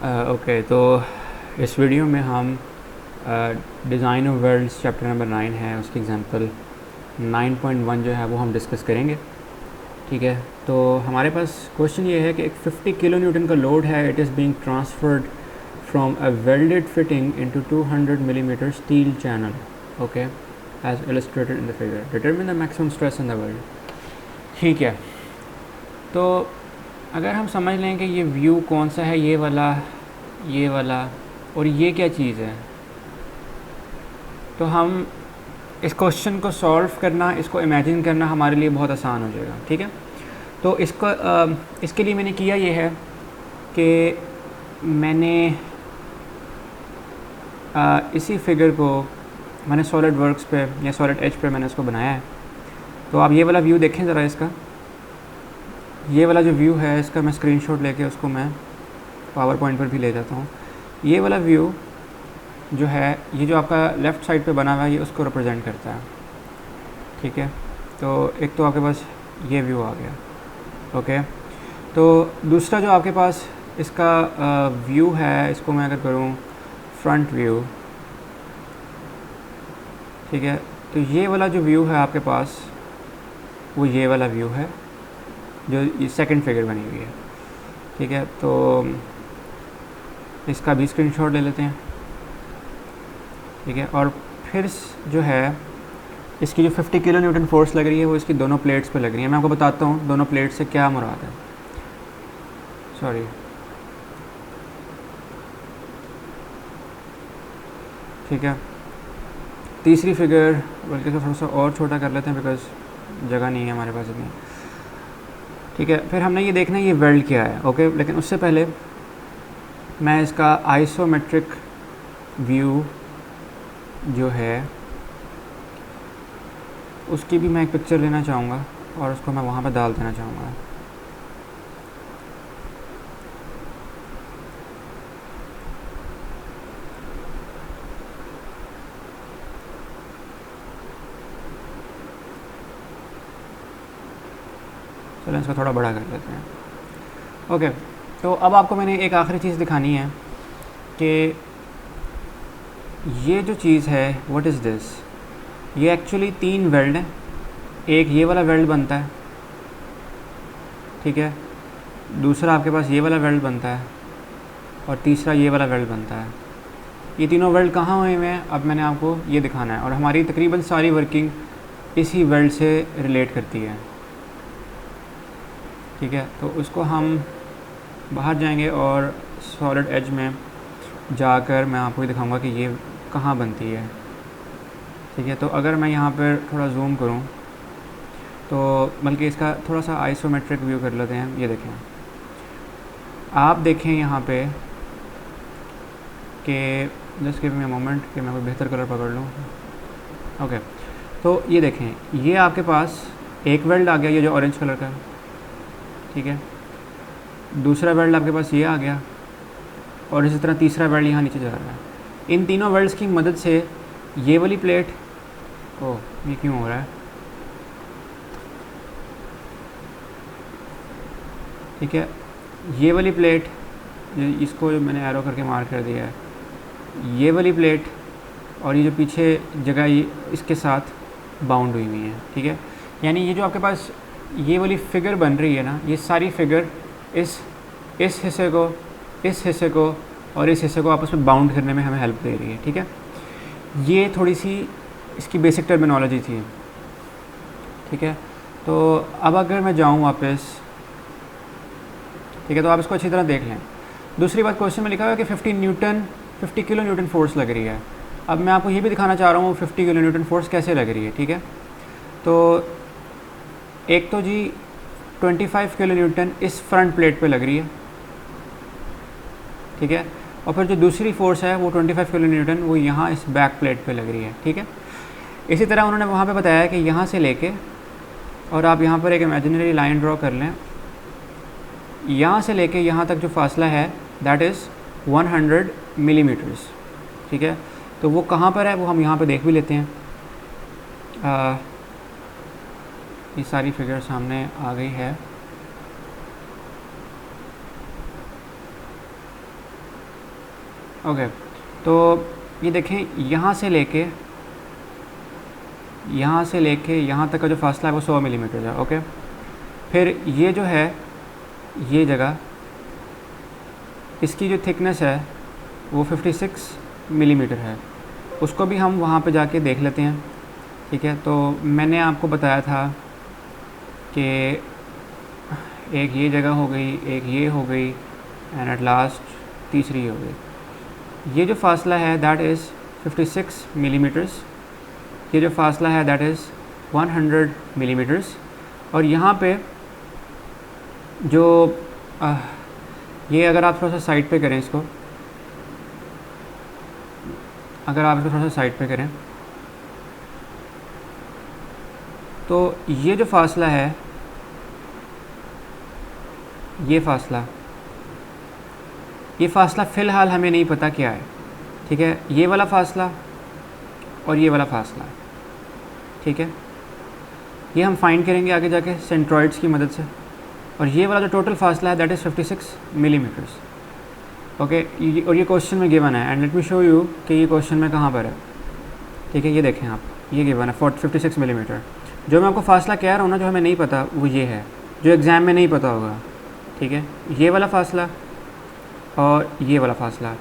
Okay, तो इस video में हम design of welds chapter number 9 है, उसकी एग्जांपल 9.1 जो है वो हम डिस्कस करेंगे। ठीक है, तो हमारे पास क्वेश्चन ये है कि एक 50 किलो न्यूटन का लोड है, it is being transferred from a welded fitting into 200 millimetre steel channel, okay, as illustrated in the figure. Determine the maximum stress in the weld. ठीक है, तो अगर हम समझ लें कि ये व्यू कौन सा है, ये वाला और ये क्या चीज़ है, तो हम इस क्वेश्चन को सॉल्व करना, इसको इमेजिन करना हमारे लिए बहुत आसान हो जाएगा। ठीक है, तो इसके लिए मैंने किया ये है कि मैंने इसी फिगर को मैंने सॉलिड वर्क्स पे या सॉलिड एज पे मैंने इसको बनाया है। तो आप ये वाला व्यू देखें ज़रा, इसका ये वाला जो व्यू है इसका मैं स्क्रीनशॉट लेके उसको मैं पावर पॉइंट पर भी ले जाता हूँ। ये वाला व्यू जो है, ये जो आपका लेफ़्ट साइड पे बना हुआ है, ये उसको रिप्रेजेंट करता है। ठीक है, तो एक तो आपके पास ये व्यू आ गया। ओके, तो दूसरा जो आपके पास इसका व्यू है, इसको मैं अगर करूँ फ्रंट व्यू, ठीक है, तो ये वाला जो व्यू है आपके पास वो ये वाला व्यू है जो ये सेकंड फिगर बनी हुई है। ठीक है, तो इसका भी स्क्रीनशॉट ले लेते हैं। ठीक है, और फिर जो है इसकी जो 50 किलो न्यूटन फोर्स लग रही है वो इसकी दोनों प्लेट्स पे लग रही है। मैं आपको बताता हूँ दोनों प्लेट से क्या मुराद है। सॉरी, ठीक है, तीसरी फिगर बल्कि तो थोड़ा सा और छोटा कर लेते हैं बिकॉज जगह नहीं है हमारे पास इतनी। ठीक है, फिर हमने ये देखना है ये वेल्ड क्या है। ओके, लेकिन उससे पहले मैं इसका आइसोमेट्रिक व्यू जो है उसकी भी मैं एक पिक्चर लेना चाहूँगा और उसको मैं वहाँ पर डाल देना चाहूँगा। चलो इसको थोड़ा बड़ा कर लेते हैं। ओके, तो अब आपको मैंने एक आखिरी चीज़ दिखानी है कि ये जो चीज़ है, व्हाट इज़ दिस, ये एक्चुअली 3 वेल्ड हैं। एक ये वाला वेल्ड बनता है, ठीक है, दूसरा आपके पास ये वाला वेल्ड बनता है और तीसरा ये वाला वेल्ड बनता है। ये तीनों वेल्ड कहाँ हुए हुए हैं, अब मैंने आपको ये दिखाना है, और हमारी तकरीबन सारी वर्किंग इसी वेल्ड से रिलेट करती है। ठीक है, तो उसको हम बाहर जाएंगे और सॉलिड एज में जाकर मैं आपको दिखाऊंगा कि ये कहाँ बनती है। ठीक है, तो अगर मैं यहाँ पर थोड़ा जूम करूँ तो बल्कि इसका थोड़ा सा आइसोमेट्रिक व्यू कर लेते हैं। ये देखें, आप देखें यहाँ पे कि just give me a moment कि मैं कोई बेहतर कलर पकड़ लूँ। ओके, तो ये देखें, ये आपके पास एक वेल्ड आ गया, ये जो ऑरेंज कलर का है। ठीक है, दूसरा वेल्ड आपके पास ये आ गया और इसी तरह तीसरा वेल्ड यहाँ नीचे जा रहा है। इन तीनों वेल्ड्स की मदद से ये वाली प्लेट, ओह ये क्यों हो रहा है, ठीक है, ये वाली प्लेट, इसको जो मैंने एरो करके मार्क कर दिया है, ये वाली प्लेट और ये जो पीछे जगह ये इसके साथ बाउंड हुई हुई है। ठीक है, यानी ये जो आपके पास ये वाली फिगर बन रही है ना, ये सारी फिगर इस हिस्से को, इस हिस्से को और इस हिस्से को आपस में बाउंड करने में हमें हेल्प दे रही है। ठीक है, ये थोड़ी सी इसकी बेसिक टर्मिनोलॉजी थी। ठीक है, तो अब अगर मैं जाऊँ वापस, ठीक है, तो आप इसको अच्छी तरह देख लें। दूसरी बात, क्वेश्चन में लिखा हुआ है कि 50 किलो न्यूटन फोर्स लग रही है। अब मैं आपको ये भी दिखाना चाह रहा हूँ 50 किलो न्यूटन फोर्स कैसे लग रही है। ठीक है, तो एक तो जी 25 किलो न्यूटन इस फ्रंट प्लेट पे लग रही है। ठीक है, और फिर जो दूसरी फोर्स है वो 25 किलो न्यूटन वो यहाँ इस बैक प्लेट पे लग रही है। ठीक है, इसी तरह उन्होंने वहाँ पे बताया कि यहाँ से लेके, और आप यहाँ पर एक इमेजिनरी लाइन ड्रॉ कर लें, यहाँ से लेके यहाँ तक जो फासला है दैट इज़ 100 मिलीमीटर्स। ठीक है, तो वो कहाँ पर है वो हम यहाँ पे देख भी लेते हैं। ये सारी फिगर सामने आ गई है। ओके, तो ये देखें यहाँ से लेके यहाँ तक का जो फासला है वो 100 मिलीमीटर है। ओके, फिर ये जो है ये जगह, इसकी जो थिकनेस है वो 56 मिलीमीटर है, उसको भी हम वहाँ पे जाके देख लेते हैं। ठीक है, तो मैंने आपको बताया था कि एक ये जगह हो गई, एक ये हो गई, एंड एट लास्ट तीसरी हो गई। ये जो फासला है दैट इज़ 56 मिलीमीटर्स, ये जो फासला है दैट इज़ 100 मिलीमीटर्स। और यहाँ पे जो ये अगर आप थोड़ा सा साइड पे करें इसको, अगर आप इसको थोड़ा सा साइड पे करें तो ये जो फासला है, ये फासला फ़िलहाल हमें नहीं पता क्या है। ठीक है, ये वाला फासला और ये वाला फासला, ठीक है, ये हम फाइंड करेंगे आगे जाके सेंट्रॉइड्स की मदद से। और ये वाला जो टोटल फासला है दैट इज़ 56 मिलीमीटर्स। ओके, और ये क्वेश्चन में गिवन है, and let me show you कि ये क्वेश्चन में कहाँ पर है। ठीक है, ये देखें आप, ये गिवन है 56 मिलीमीटर। जो मैं आपको फासला कह रहा हूँ ना, जो हमें नहीं पता वो ये है, जो एग्ज़ाम में नहीं पता होगा। ठीक है, ये वाला फासला और ये वाला फासला।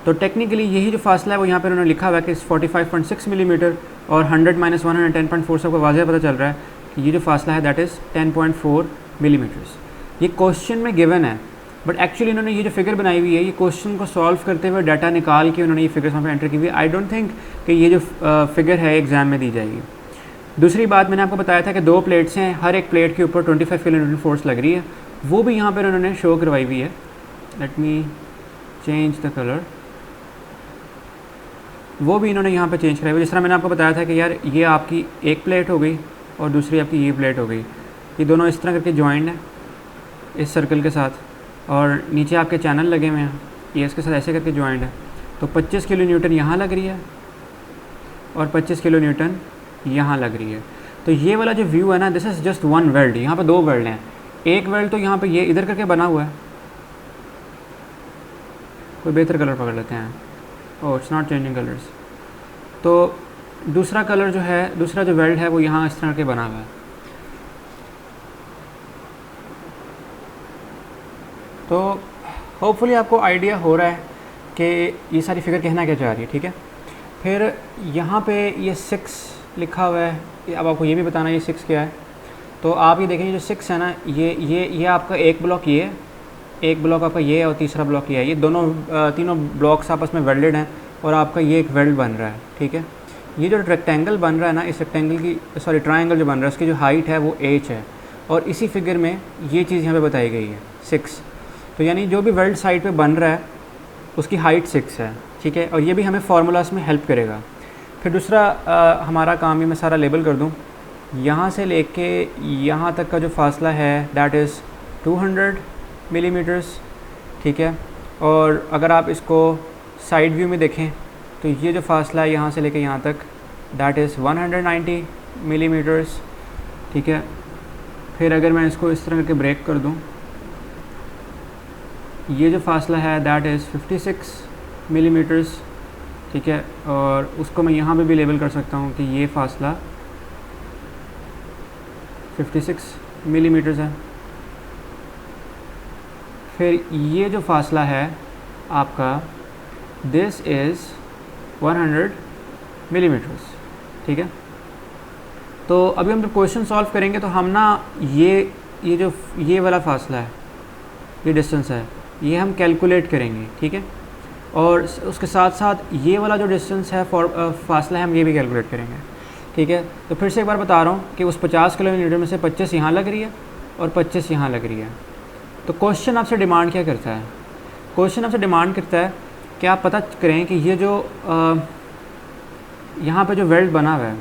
तो टेक्निकली यही जो फासला है वो यहाँ पर उन्होंने लिखा हुआ है कि 45.6 मिलीमीटर, और 100 माइनस 110.4 से आपको वाज़ह पता चल रहा है कि ये जो फासला है दैट इज़ 10.4 मिलीमीटर्स। ये क्वेश्चन में गिवन है, बट एक्चुअली इन्होंने ये जो फिगर बनाई हुई है ये क्वेश्चन को सॉल्व करते हुए डाटा निकाल के उन्होंने ये फिगर्स वहाँ पे एंटर की हुई है। आई डोंट थिंक कि ये जो फिगर है एग्ज़ाम में दी जाएगी। दूसरी बात, मैंने आपको बताया था कि 2 प्लेट्स हैं, हर एक प्लेट के ऊपर 25 किलो फोर्स लग रही है, वो भी यहाँ पर उन्होंने शो करवाई हुई है। Let me change the colour, वो भी इन्होंने यहाँ पे चेंज कराई हुई। जिस तरह मैंने आपको बताया था कि यार ये आपकी एक प्लेट हो गई और दूसरी आपकी ये प्लेट हो गई, ये दोनों इस तरह करके जॉइंट है इस सर्कल के साथ, और नीचे आपके चैनल लगे हुए हैं, ये इसके साथ ऐसे करके जॉइंट है। तो 25 किलो न्यूटन यहाँ लग रही है और 25 किलो न्यूटन यहाँ लग रही है। तो ये वाला जो व्यू है ना, this is just one weld. यहाँ पे 2 वेल्ड हैं, एक वेल्ड तो यहाँ पे ये इधर करके बना हुआ है, कोई बेहतर कलर पकड़ लेते हैं। ओह, इट्स नॉट चेंजिंग कलर्स। तो दूसरा कलर जो है, दूसरा जो वेल्ड है वो यहाँ इस तरह के बना हुआ है। तो होपफुली आपको आइडिया हो रहा है कि ये सारी फिगर कहना क्या चाह रही है। ठीक है, फिर यहाँ पे ये 6 लिखा हुआ है, अब आपको ये भी बताना ये 6 क्या है। तो आप ये देखें, ये जो 6 है ना, ये आपका एक ब्लॉक, ये एक ब्लॉक आपका ये है और तीसरा ब्लॉक ये है। ये दोनों तीनों ब्लॉक्स आपस में वेल्डेड हैं और आपका ये एक वेल्ड बन रहा है। ठीक है, ये जो रेक्टेंगल बन रहा है ना, इस रेक्टेंगल की ट्रायंगल जो बन रहा है उसकी जो हाइट है वो h है, और इसी फिगर में ये चीज़ यहाँ पे बताई गई है 6। तो यानी जो भी वेल्ड साइड पे बन रहा है उसकी हाइट 6 है। ठीक है, और ये भी हमें फार्मूलास में हेल्प करेगा। फिर दूसरा हमारा काम, ये मैं सारा लेबल कर दूँ, यहाँ से लेके यहाँ तक का जो फासला है दैट इज़ 200 मिलीमीटर्स। ठीक है, और अगर आप इसको साइड व्यू में देखें तो ये जो फासला है यहाँ से लेके यहाँ तक दैट इज़ 190 मिलीमीटर्स। ठीक है, फिर अगर मैं इसको इस तरह करके ब्रेक कर दूँ, ये जो फासला है दैट इज़ 56 मिलीमीटर्स। ठीक है, और उसको मैं यहाँ पे भी लेबल कर सकता हूँ कि ये फासला 56 मिलीमीटर्स है। फिर ये जो फासला है आपका दिस इज़ 100 मिलीमीटर्स। ठीक है, तो अभी हम जब क्वेश्चन सॉल्व करेंगे तो हम ना ये वाला फासला है, ये डिस्टेंस है, ये हम कैलकुलेट करेंगे। ठीक है, और उसके साथ साथ ये वाला जो डिस्टेंस है फासला है हम ये भी कैलकुलेट करेंगे। ठीक है, तो फिर से एक बार बता रहा हूँ कि उस 50 किलोमीटर में से 25 यहाँ लग रही है और 25 यहाँ लग रही है। तो क्वेश्चन आपसे डिमांड क्या करता है? क्वेश्चन आपसे डिमांड करता है कि आप पता करें कि ये जो यहाँ पे जो वेल्ड बना हुआ है,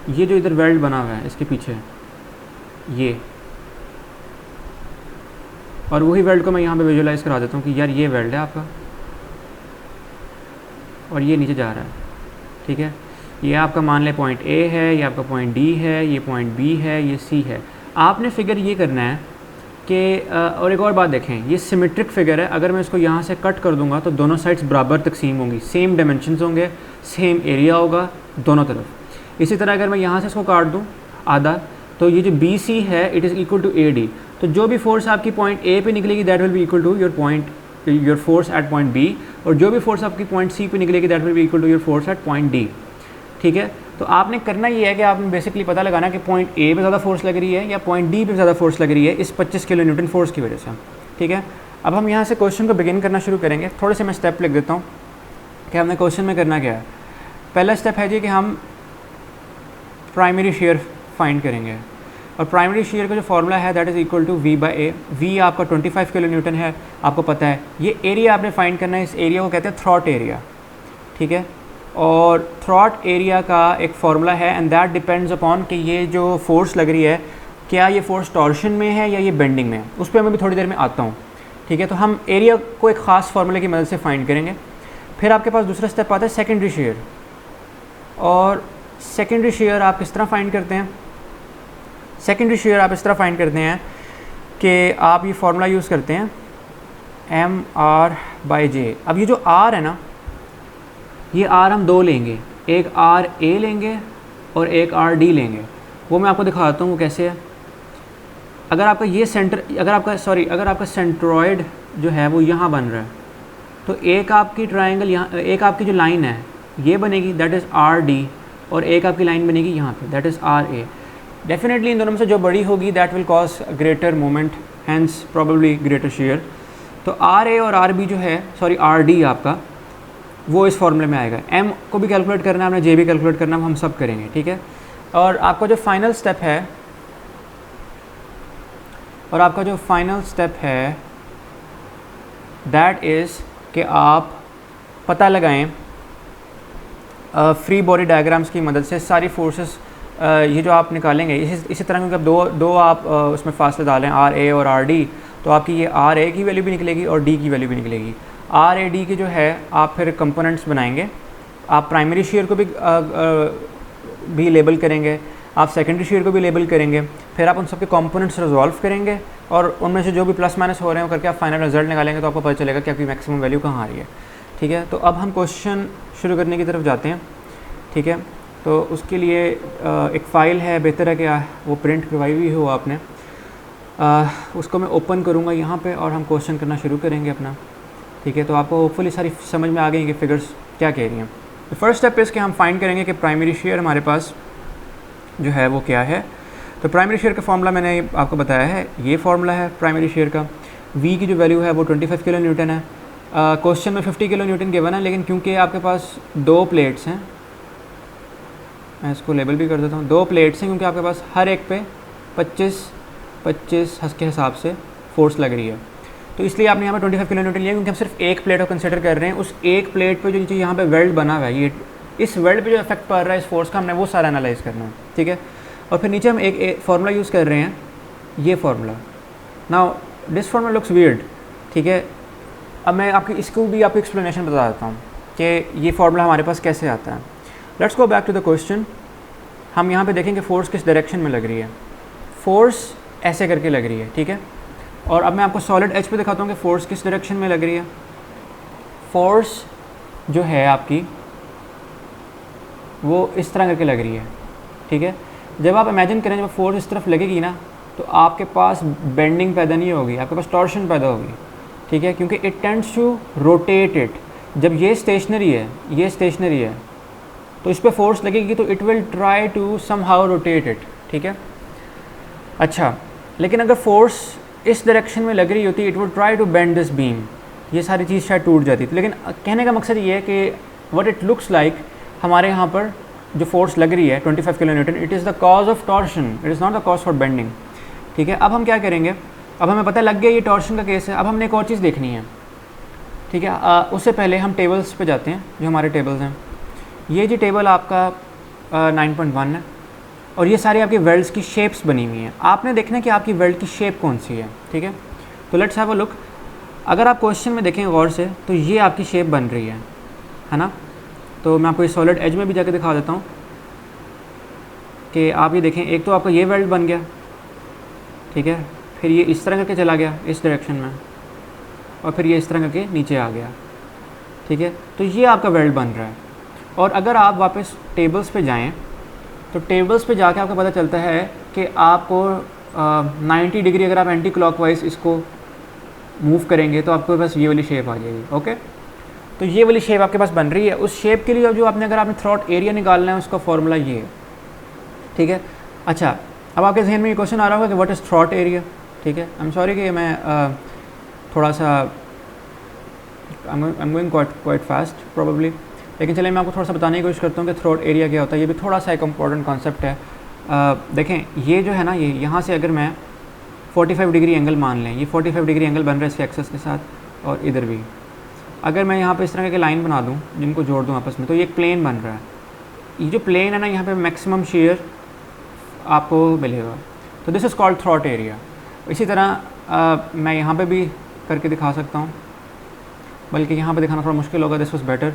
ये जो इधर वेल्ड बना हुआ है इसके पीछे ये, और वही वेल्ड को मैं यहाँ पे विजुलाइज करा देता हूँ कि यार ये वेल्ड है आपका और ये नीचे जा रहा है। ठीक है, ये आपका मान लें पॉइंट ए है, ये आपका पॉइंट डी है, ये पॉइंट बी है, ये सी है। आपने फिगर ये करना है कि और एक और बात देखें, ये सिमेट्रिक फिगर है, अगर मैं इसको यहाँ से कट कर दूंगा तो दोनों साइड्स बराबर तकसीम होंगी, सेम डायमेंशंस होंगे, सेम एरिया होगा दोनों तरफ। इसी तरह अगर मैं यहाँ से इसको काट दूँ आधा, तो ये जो बी सी है it is equal to A D, तो जो भी फोर्स आपकी पॉइंट ए पे निकलेगी that will be equal to your force at point B, और जो भी फोर्स आपकी पॉइंट सी पे निकलेगी that will be equal to your force at point D. ठीक है, तो आपने करना ये है कि आपने बेसिकली पता लगाना कि पॉइंट ए पे ज़्यादा फोर्स लग रही है या पॉइंट डी पे ज़्यादा फोर्स लग रही है इस 25 किलो न्यूटन फोर्स की वजह से। ठीक है, अब हम यहाँ से क्वेश्चन को बिगिन करना शुरू करेंगे। थोड़े से मैं स्टेप लिख देता हूँ कि हमने क्वेश्चन में करना क्या है। पहला स्टेप है जी कि हम प्राइमरी शेयर फाइंड करेंगे, और प्राइमरी शेयर का जो फार्मूला है that is equal to V by A. V आपका 25 किलो न्यूटन है, आपको पता है। ये एरिया आपने फाइंड करना है, इस एरिया को कहते हैं थ्रॉट एरिया। ठीक है, और थ्रॉट एरिया का एक फार्मूला है एंड दैट डिपेंड्स अपॉन कि ये जो फोर्स लग रही है क्या ये फोर्स टॉर्शन में है या ये बेंडिंग में है, उस पर मैं भी थोड़ी देर में आता हूँ। ठीक है, तो हम एरिया को एक ख़ास फार्मूले की मदद से फाइंड करेंगे। फिर आपके पास दूसरा स्टेप आता है सेकेंडरी शेयर, और सेकेंडरी शेयर आप किस तरह फाइंड करते हैं? सेकेंडरी शेयर आप इस तरह फाइंड करते हैं कि आप ये फार्मूला यूज़ करते हैं एम आर बाई जे। अब ये जो आर है ना, ये आर हम दो लेंगे, एक आर ए लेंगे और एक आर डी लेंगे। वो मैं आपको दिखाता हूँ वो कैसे है। अगर आपका ये सेंटर, अगर आपका सेंट्रॉयड जो है वो यहाँ बन रहा है, तो एक आपकी ट्रायंगल यहाँ, एक आपकी जो लाइन है ये बनेगी दैट इज़ आर डी, और एक आपकी लाइन बनेगी यहाँ पे that is R A. Definitely इन दोनों में से जो बड़ी होगी that will cause greater moment, hence probably greater shear. तो आर ए और आर बी जो है, आर डी आपका, वो इस फॉर्मूले में आएगा। एम को भी कैलकुलेट करना है, हमने जे भी कैलकुलेट करना है, हम सब करेंगे। ठीक है, और आपका जो फाइनल स्टेप है, दैट इज़ कि आप पता लगाएं फ्री बॉडी डायग्राम्स की मदद से सारी फोर्सेस ये जो आप निकालेंगे इसी तरह, क्योंकि अब दो आप उसमें फासले डालें आर ए और आर डी, तो आपकी ये आर ए की वैल्यू भी निकलेगी और डी की वैल्यू भी निकलेगी। आर ए डी की जो है आप फिर कंपोनेंट्स बनाएंगे, आप प्राइमरी शेयर को भी लेबल करेंगे, आप सेकेंडरी शेयर को भी लेबल करेंगे, फिर आप उन सबके कंपोनेंट्स रिजॉल्व करेंगे और उनमें से जो भी प्लस माइनस हो रहे हैं वो करके आप फाइनल रिजल्ट निकालेंगे, तो आपको पता चलेगा कि आपकी मैक्सिमम वैल्यू कहाँ आ रही है। ठीक है, तो अब हम क्वेश्चन शुरू करने की तरफ जाते हैं। ठीक है, तो उसके लिए एक फ़ाइल है, बेहतर है कि वो प्रिंट करवाई हुई हो आपने, उसको मैं ओपन करूँगा यहाँ पे और हम क्वेश्चन करना शुरू करेंगे अपना। ठीक है, तो आपको होपफुली सारी समझ में आ गई कि फिगर्स क्या कह रही हैं। तो फर्स्ट स्टेप इज़ कि हम फाइंड करेंगे कि प्राइमरी शेयर हमारे पास जो है वो क्या है। तो प्राइमरी शेयर का फार्मूला मैंने आपको बताया है, ये फार्मूला है प्राइमरी शेयर का। वी की जो वैल्यू है वो 25 किलो न्यूटन है। क्वेश्चन में 50 किलो न्यूटन गिवन है, लेकिन क्योंकि आपके पास दो प्लेट्स हैं, मैं इसको लेबल भी कर देता हूँ, दो प्लेट्स हैं, क्योंकि आपके पास हर एक पे 25 के हिसाब से फोर्स लग रही है, तो इसलिए आपने यहाँ पे 25 किलो न्यूटन लिया, क्योंकि हम सिर्फ एक प्लेट को कंसिडर कर रहे हैं। उस एक प्लेट पे जो यहाँ पे वेल्ड बना हुआ है, ये इस वेल्ड पे जो इफेक्ट पड़ रहा है इस फोर्स का, हमने वो सारा एनालाइज करना है। ठीक है, और फिर नीचे हम एक फार्मूला यूज़ कर रहे हैं, ये formula. Now this formula looks weird. ठीक है, अब मैं इसको भी आपको एक्सप्लेनेशन बता देता हूँ कि ये फार्मूला हमारे पास कैसे आता है। Let's go back to the question. हम यहाँ पे देखेंगे फोर्स किस डायरेक्शन में लग रही है। फोर्स ऐसे करके लग रही है। ठीक है, और अब मैं आपको सॉलिड एज पे दिखाता हूँ कि फ़ोर्स किस डायरेक्शन में लग रही है। फोर्स जो है आपकी वो इस तरह करके लग रही है। ठीक है, जब आप इमेजिन करें जब फोर्स इस तरफ लगेगी ना, तो आपके पास बेंडिंग पैदा नहीं होगी, आपके पास टॉर्शन पैदा होगी। ठीक है, क्योंकि it tends to rotate it. जब ये स्टेशनरी है, तो इस पर फोर्स लगेगी तो it will try to somehow rotate it. ठीक है, अच्छा, लेकिन अगर फोर्स इस डायरेक्शन में लग रही होती, it would try to bend this beam, ये सारी चीज़ शायद टूट जाती थी। लेकिन कहने का मकसद ये है कि व्हाट इट लुक्स लाइक, हमारे यहाँ पर जो फोर्स लग रही है 25 kilo Newton, it is the cause of torsion, it is not the cause for bending. ठीक है, अब हम क्या करेंगे, अब हमें पता लग गया ये टॉर्शन का केस है। अब हमने एक और चीज़ देखनी है। ठीक है, उससे पहले हम टेबल्स पे जाते हैं, जो हमारे टेबल्स हैं। ये जी टेबल आपका 9.1 है, और ये सारी आपकी वेल्ड्स की शेप्स बनी हुई हैं। आपने देखना है कि आपकी वेल्ड की शेप कौन सी है। ठीक है, तो लेट्स हैव अ लुक। अगर आप क्वेश्चन में देखें गौर से, तो ये आपकी शेप बन रही है ना। तो मैं आपको इस सॉलिड एज में भी जाके दिखा देता हूँ कि आप ये देखें, एक तो आपका ये वेल्ड बन गया। ठीक है, फिर ये इस तरह करके चला गया इस डायरेक्शन में, और फिर ये इस तरह करके नीचे आ गया, ठीक है। तो ये आपका वेल्ड बन रहा है। और अगर आप वापस टेबल्स पे जाएं तो टेबल्स पे जाके आपको पता चलता है कि आपको 90 डिग्री अगर आप एंटी क्लॉकवाइज इसको मूव करेंगे तो आपके पास ये वाली शेप आ जाएगी। ओके, तो ये वाली शेप आपके पास बन रही है। उस शेप के लिए जो आपने अगर आपने थ्रॉट एरिया निकालना है उसका फॉर्मूला ये है, ठीक है। अच्छा, अब आपके जहन में ये क्वेश्चन आ रहा होगा कि व्हाट इज़ थ्रॉट एरिया, ठीक है। आई एम सॉरी कि मैं थोड़ा सा I am going quite fast probably, लेकिन चलिए मैं आपको थोड़ा सा बताने की कोशिश करता हूँ कि थ्रॉट एरिया क्या होता है। ये भी थोड़ा सा एक इम्पॉर्टेंट कॉन्सेप्ट है। देखें ये जो है ना, ये यहाँ से अगर मैं 45 डिग्री एंगल मान लें, ये 45 डिग्री एंगल बन रहा है इसके एक्सेस के साथ, और इधर भी अगर मैं यहाँ पे इस तरह के लाइन बना दूँ जिनको जोड़ दूँ आपस में, तो ये एक प्लेन बन रहा है। ये जो प्लेन है ना, यहाँ पे मैक्सिमम शेयर आपको मिलेगा, तो this is called throat area. इसी तरह मैं यहाँ पे भी करके दिखा सकता हूँ, बल्कि यहाँ पे दिखाना थोड़ा मुश्किल होगा, दिस वाज बेटर।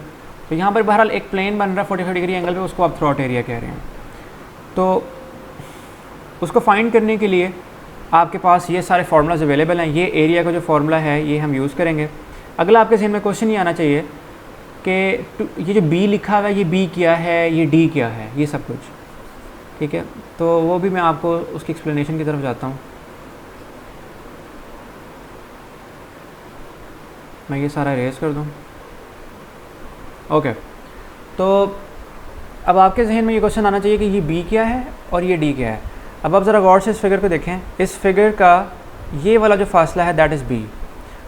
तो यहाँ पर बहरहाल एक प्लेन बन रहा है 45 डिग्री एंगल पे, उसको आप थ्रॉट एरिया कह रहे हैं। तो उसको फाइंड करने के लिए आपके पास ये सारे फार्मूलाज अवेलेबल हैं। ये एरिया का जो फार्मूला है ये हम यूज़ करेंगे। अगला आपके जहन में क्वेश्चन ये आना चाहिए कि ये जो बी लिखा हुआ है, ये बी क्या है, ये डी क्या है, ये सब कुछ, ठीक है। तो वो भी मैं आपको उसकी एक्सप्लेनेशन की तरफ जाता हूँ। मैं ये सारा इरेज कर दूँ। ओके, तो अब आपके जहन में ये क्वेश्चन आना चाहिए कि ये बी क्या है और ये डी क्या है। अब आप ज़रा गौर से इस फिगर को देखें। इस फिगर का ये वाला जो फासला है दैट इज़ बी,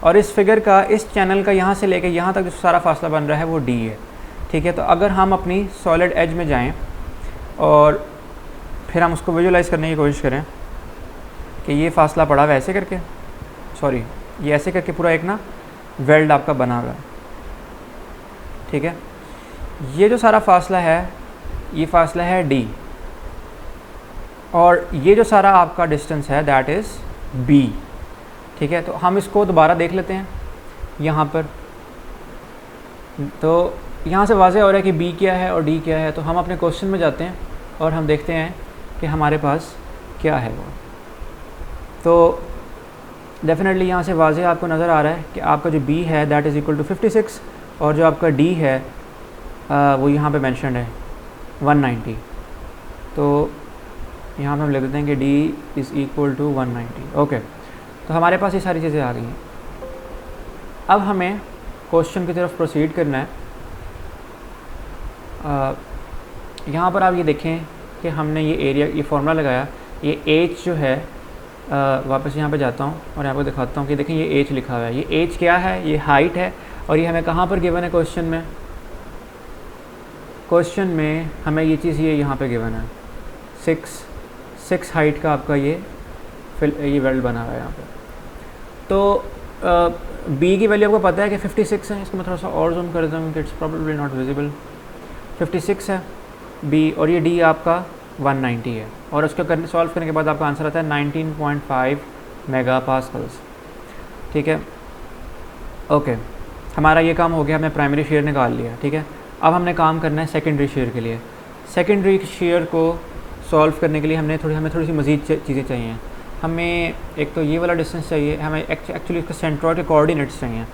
और इस फिगर का इस चैनल का यहाँ से लेके यहाँ तक जो सारा फासला बन रहा है वो डी है, ठीक है। तो अगर हम अपनी सॉलिड एज में जाएं और फिर हम उसको विजुलाइज़ करने की कोशिश करें कि ये फासला पड़ा हुआ ऐसे करके, सॉरी ये ऐसे करके पूरा एक ना वेल्ड आपका बना हुआ है, ठीक है। ये जो सारा फासला है ये फासला है डी, और ये जो सारा आपका डिस्टेंस है दैट इज़ बी, ठीक है। तो हम इसको दोबारा देख लेते हैं यहाँ पर। तो यहाँ से वाज़ेह हो रहा है कि बी क्या है और डी क्या है। तो हम अपने क्वेश्चन में जाते हैं और हम देखते हैं कि हमारे पास क्या है वो। तो डेफिनेटली यहाँ से वाज़ेह आपको नज़र आ रहा है कि आपका जो बी है दैट इज़ इक्वल टू 56, और जो आपका डी है वो यहाँ पे मेंशन्ड है 190। तो यहाँ पे हम लिख देते हैं कि D is equal to 190। Okay, तो हमारे पास ये सारी चीज़ें आ गई हैं। अब हमें क्वेश्चन की तरफ प्रोसीड करना है। यहाँ पर आप ये देखें कि हमने ये एरिया, ये फार्मूला लगाया, ये एच जो है, वापस यहाँ पे जाता हूँ और आपको दिखाता हूँ कि देखें ये एच लिखा हुआ है। ये एच क्या है, ये हाइट है, और ये हमें कहाँ पर गिवन है क्वेश्चन में। क्वेश्चन में हमें ये चीज़ ये यहाँ पे गिवन है 6 हाइट का आपका ये वेल्ड बना हुआ है यहाँ पे। तो बी की वैल्यू आपको पता है कि 56 है। इसको मैं थोड़ा सा और जूम कर देता हूँ कि इट्स प्रॉब्लली नॉट विजिबल। 56 है बी, और ये डी आपका 190 है, और उसको करने सॉल्व करने के बाद आपका आंसर आता है 19.5 मेगापास्कल्स, ठीक है। ओके, हमारा ये काम हो गया, हमने प्राइमरी शेयर निकाल लिया, ठीक है। अब हमने काम करना है सेकेंडरी शेयर के लिए। सेकेंडरी शेयर को सॉल्व करने के लिए हमें थोड़ी सी मज़ीद चीज़ें चाहिए। हमें एक तो ये वाला डिस्टेंस चाहिए, हमें एक्चुअली उसका सेंट्रॉइड के कोऑर्डिनेट्स चाहिए,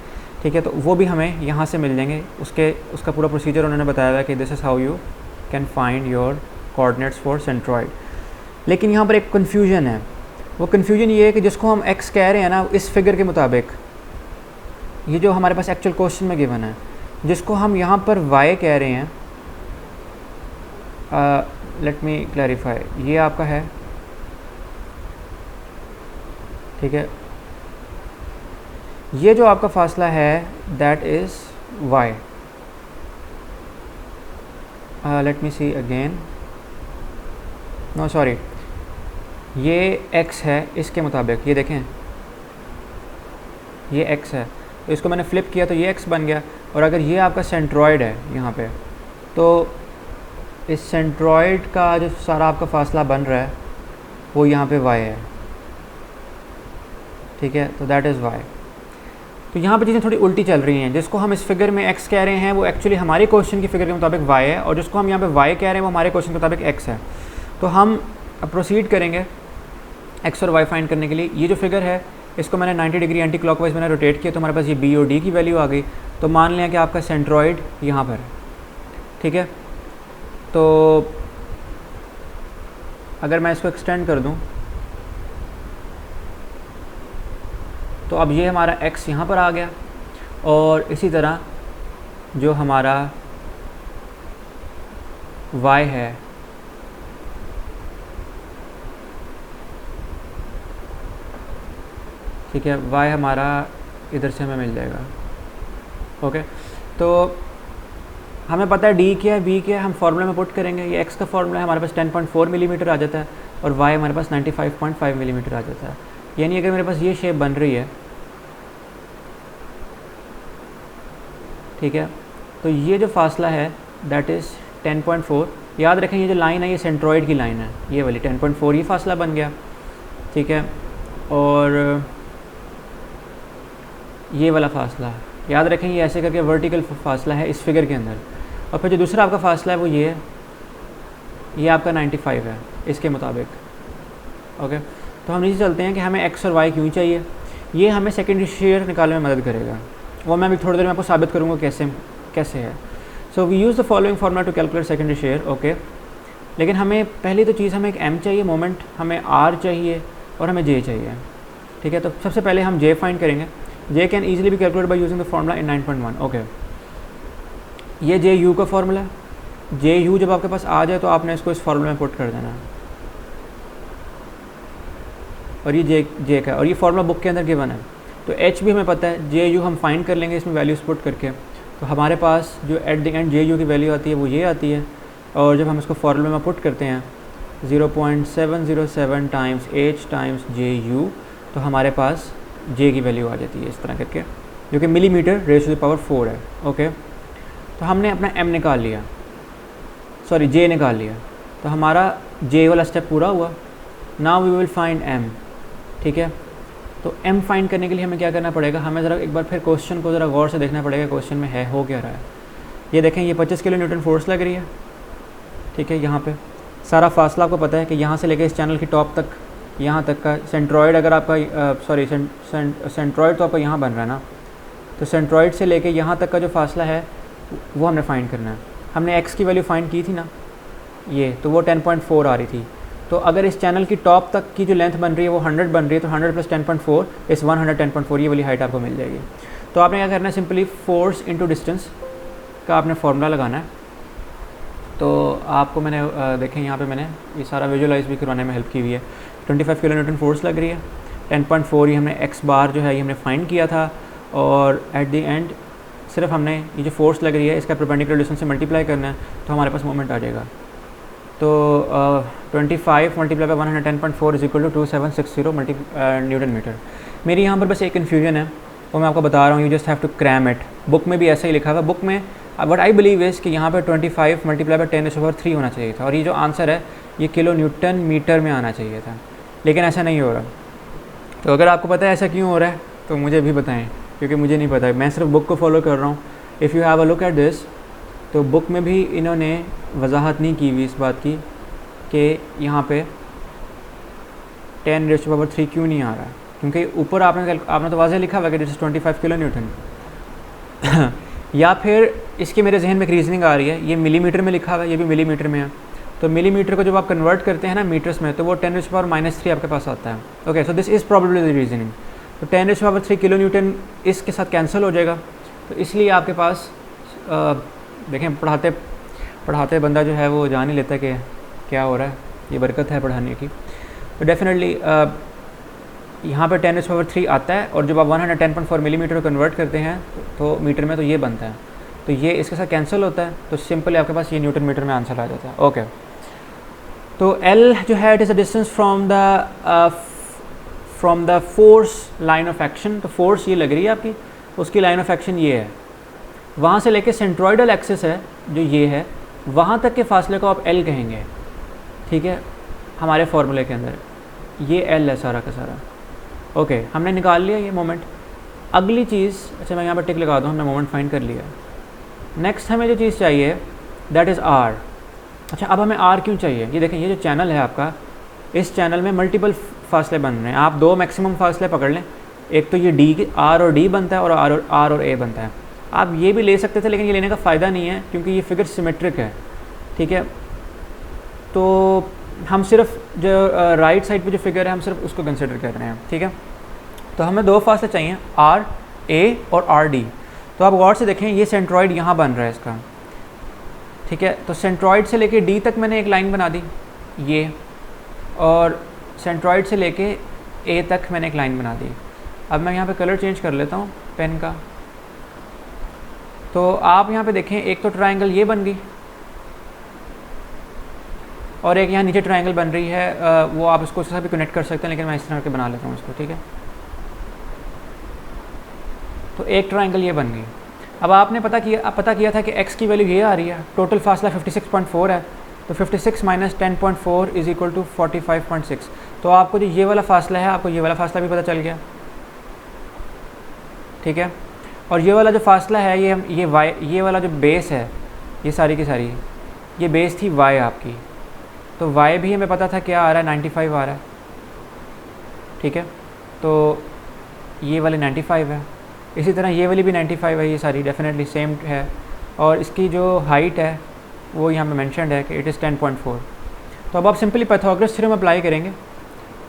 ठीक है। तो वो भी हमें यहाँ से मिल जाएंगे। उसका पूरा प्रोसीजर उन्होंने बताया है कि this is how you can find your coordinates for centroid. लेकिन यहाँ पर एक कन्फ्यूजन है। वो कन्फ्यूजन ये है कि जिसको हम एक्स कह रहे हैं ना, इस फिगर के मुताबिक, ये जो हमारे पास एक्चुअल क्वेश्चन में गिवन है, जिसको हम यहाँ पर वाई कह रहे हैं, लेट मी क्लैरिफाई, ये आपका है, ठीक है। ये जो आपका फासला है that is Y. Let me see again, no sorry, ये x है इसके मुताबिक, ये देखें ये x है, तो इसको मैंने फ्लिप किया तो ये x बन गया। और अगर ये आपका सेंट्रॉइड है यहाँ पे, तो इस सेंट्रॉइड का जो सारा आपका फासला बन रहा है वो यहाँ पे y है, ठीक है। तो दैट इज़ y। तो यहाँ पे चीज़ें थोड़ी उल्टी चल रही हैं। जिसको हम इस फिगर में x कह रहे हैं वो एक्चुअली हमारे क्वेश्चन की फिगर के मुताबिक y है, और जिसको हम यहाँ पे y कह रहे हैं वो हमारे क्वेश्चन के मुताबिक x है। तो हम अब प्रोसीड करेंगे एक्स और वाई फाइंड करने के लिए। ये जो फिगर है इसको मैंने 90 डिग्री एंटी क्लॉकवाइज मैंने रोटेट किया तो हमारे पास ये बी और डी की वैल्यू आ गई। तो मान लें कि आपका सेंट्रॉइड यहाँ पर है, ठीक है। तो अगर मैं इसको एक्सटेंड कर दूँ तो अब ये हमारा x यहाँ पर आ गया, और इसी तरह जो हमारा y है ठीक है, y हमारा इधर से हमें मिल जाएगा। ओके, तो हमें पता है d क्या है b क्या है, हम फार्मूले में पुट करेंगे। ये x का फार्मूला है, हमारे पास 10.4 मिलीमीटर आ जाता है, और y हमारे पास 95.5 मिलीमीटर आ जाता है। यानी अगर मेरे पास ये शेप बन रही है, ठीक है, तो ये जो फासला है दैट इज़ 10.4। याद रखें ये जो लाइन है ये सेंट्रॉइड की लाइन है, ये वाली 10.4 ये फासला बन गया, ठीक है। और ये वाला फासला याद रखें, ये ऐसे करके वर्टिकल फासला है इस फिगर के अंदर। और फिर जो दूसरा आपका फासला है वो ये है, ये आपका 95 है इसके मुताबिक। ओके, तो हम नीचे चलते हैं कि हमें एक्स और वाई क्यों चाहिए। ये हमें सेकेंडरी शेयर निकालने में मदद करेगा, वो मैं अभी थोड़ी देर में आपको साबित करूँगा कैसे है। So we use the following formula to calculate secondary shear. Okay, लेकिन हमें पहली तो चीज़ हमें एक एम चाहिए मोमेंट, हमें आर चाहिए और हमें जे चाहिए, ठीक है। तो सबसे पहले हम जे फाइंड करेंगे। J can easily be calculate by using the formula in 9.1। Okay, ये जे यू का फार्मूला है। जे यू जब आपके पास आ जाए तो आपने इसको इस फार्मूले में पुट कर देना, और ये जे का, और ये फार्मूला बुक के अंदर गिवन है। तो एच भी हमें पता है, जे यू हम फाइंड कर लेंगे इसमें वैल्यूज पुट करके। तो हमारे पास जो at the end J you की वैल्यू आती है वो ये आती है, और जब हम इसको फार्मूले में पुट करते हैं 0.707 times H times J you, तो हमारे पास जे की वैल्यू आ जाती है इस तरह करके, जो कि millimetre raise to the power 4 है। ओके, तो हमने अपना एम निकाल लिया, सॉरी जे निकाल लिया, तो हमारा जे वाला स्टेप पूरा हुआ। Now we will find M, ठीक है। तो एम फाइंड करने के लिए हमें क्या करना पड़ेगा, हमें ज़रा एक बार फिर क्वेश्चन को ज़रा गौर से देखना पड़ेगा, क्वेश्चन में है हो क्या रहा है। ये देखें, ये 25 किलो न्यूटन फोर्स लग रही है, ठीक है। यहाँ पे सारा फासला आपको पता है कि यहाँ से लेकर इस चैनल की टॉप तक, यहाँ तक का सेंट्रॉइड, अगर आपका सेंट्रॉइड तो आपका यहाँ बन रहा है ना, तो सेंट्रॉइड से लेके यहाँ तक का जो फासला है वो हमने फाइंड करना है। हमने एक्स की वैल्यू फाइंड की थी ना, ये तो वो 10.4 आ रही थी। तो अगर इस चैनल की टॉप तक की जो लेंथ बन रही है वो 100 बन रही है, तो 100 + 10.4 इस 110.4 ये वाली हाइट आपको मिल जाएगी। तो आपने क्या करना है, सिंपली फोर्स इंटू डिस्टेंस का आपने फार्मूला लगाना है। तो आपको मैंने देखें यहाँ पे मैंने ये सारा विजुअलाइज भी करवाने में हेल्प की हुई है। 25 किलो न्यूटन फोर्स लग रही है, 10.4 ये हमने एक्स बार जो है ये हमने फाइंड किया था, और एट द एंड सिर्फ हमने ये जो फोर्स लग रही है इसका परपेंडिकुलर डिस्टेंस से मल्टीप्लाई करना है, तो हमारे पास मोमेंट आ जाएगा। तो 25 multiply by 110.4 is equal to 2760 newton metre. मेरी यहाँ पर बस एक कन्फ्यूजन है, वो मैं आपको बता रहा हूँ, you just have to cram it. Book में भी ऐसा ही लिखा हुआ, बुक में वट आई बिलीव इज़ कि यहाँ पर 25 मल्टीप्लाई बाई 10⁻³ होना चाहिए था, और ये जो आंसर है ये किलो न्यूटन मीटर में आना चाहिए था, लेकिन ऐसा नहीं हो रहा। तो अगर आपको पता है ऐसा क्यों हो रहा है तो मुझे भी बताएं, क्योंकि मुझे नहीं पता है, मैं सिर्फ बुक को फॉलो कर रहा हूँ। If you have a look at this, तो बुक में भी इन्होंने वजाहत नहीं की हुई इस बात की कि यहाँ पे 10⁻³ क्यों नहीं आ रहा, क्योंकि ऊपर आपने तो वाज़ह लिखा हुआ कि दिस इज़ 25 किलो न्यूटन। या फिर इसकी मेरे जहन में एक रीजनिंग आ रही है, ये मिलीमीटर में लिखा हुआ है, ये भी मिलीमीटर में है, तो मिलीमीटर को जब आप कन्वर्ट करते हैं ना मीटर्स में, तो वो 10⁻³ आपके पास आता है। Okay, so this is probably the reasoning. तो 10⁻³ किलो न्यूटन इसके साथ कैंसिल हो जाएगा, तो इसलिए आपके पास देखें पढ़ाते पढ़ाते बंदा जो है वो जान ही लेता है कि क्या हो रहा है, ये बरकत है पढ़ाने की। तो डेफिनेटली यहाँ पर 10⁻³ आता है, और जब आप 110.4 मिलीमीटर को कन्वर्ट करते हैं तो मीटर में, तो ये बनता है, तो ये इसके साथ कैंसिल होता है, तो सिंपली आपके पास ये न्यूटन मीटर में आंसर आ जाता है। ओके, तो L जो है it is a distance from the force line of action. तो फोर्स ये लग रही है आपकी, उसकी लाइन ऑफ एक्शन ये है, वहाँ से लेके सेंट्रॉइडल एक्सिस है जो ये है, वहाँ तक के फासले को आप L कहेंगे, ठीक है, हमारे फार्मूले के अंदर ये L है सारा का सारा। ओके, हमने निकाल लिया ये मोमेंट। अगली चीज़, अच्छा मैं यहाँ पर टिक लगा दूँ, हमने मोमेंट फाइंड कर लिया। नेक्स्ट हमें जो चीज़ चाहिए दैट इज़ R। अच्छा, अब हमें R क्यों चाहिए, ये देखें, ये जो चैनल है आपका, इस चैनल में मल्टीपल फासले बन रहे हैं, आप दो मैक्सिमम फासले पकड़ लें, एक तो ये डी आर और डी बनता है और आर और ए बनता है। आप ये भी ले सकते थे लेकिन ये लेने का फ़ायदा नहीं है क्योंकि ये फिगर सिमेट्रिक है, ठीक है। तो हम सिर्फ जो राइट साइड पे जो फिगर है हम सिर्फ उसको कंसिडर कर रहे हैं, ठीक है। तो हमें दो फासले चाहिए, आर ए और आर डी। तो आप गौर से देखें, ये सेंट्रॉइड यहाँ बन रहा है इसका, ठीक है। तो सेंट्रॉइड से लेके डी तक मैंने एक लाइन बना दी ये, और सेंट्रॉइड से लेके ए तक मैंने एक लाइन बना दी। अब मैं यहाँ पे कलर चेंज कर लेता हूँ पेन का। तो आप यहाँ पे देखें, एक तो ट्रायंगल ये बन गई और एक यहाँ नीचे ट्रायंगल बन रही है, वो आप इसको उससे भी कनेक्ट कर सकते हैं, लेकिन मैं इस तरह के बना लेता हूँ इसको, ठीक है। तो एक ट्रायंगल ये बन गई। अब आपने पता किया था कि x की वैल्यू ये आ रही है, टोटल फासला 56.4 है, तो 56 माइनस 10.4 इज इक्वल टू 45.6। तो आपको जो ये वाला फासला है, आपको ये वाला फासला भी पता चल गया, ठीक है। और ये वाला जो फासला है, ये y, ये वाला जो बेस है, ये सारी की सारी ये बेस थी y आपकी, तो y भी हमें पता था क्या आ रहा है, 95 आ रहा है, ठीक है। तो ये वाली 95 है, इसी तरह ये वाली भी 95 है, ये सारी डेफिनेटली सेम है। और इसकी जो हाइट है वो यहाँ पे मेंशन्ड है कि इट इज़ 10.4। तो अब आप सिंपली पाइथागोरस थ्योरम अप्लाई करेंगे,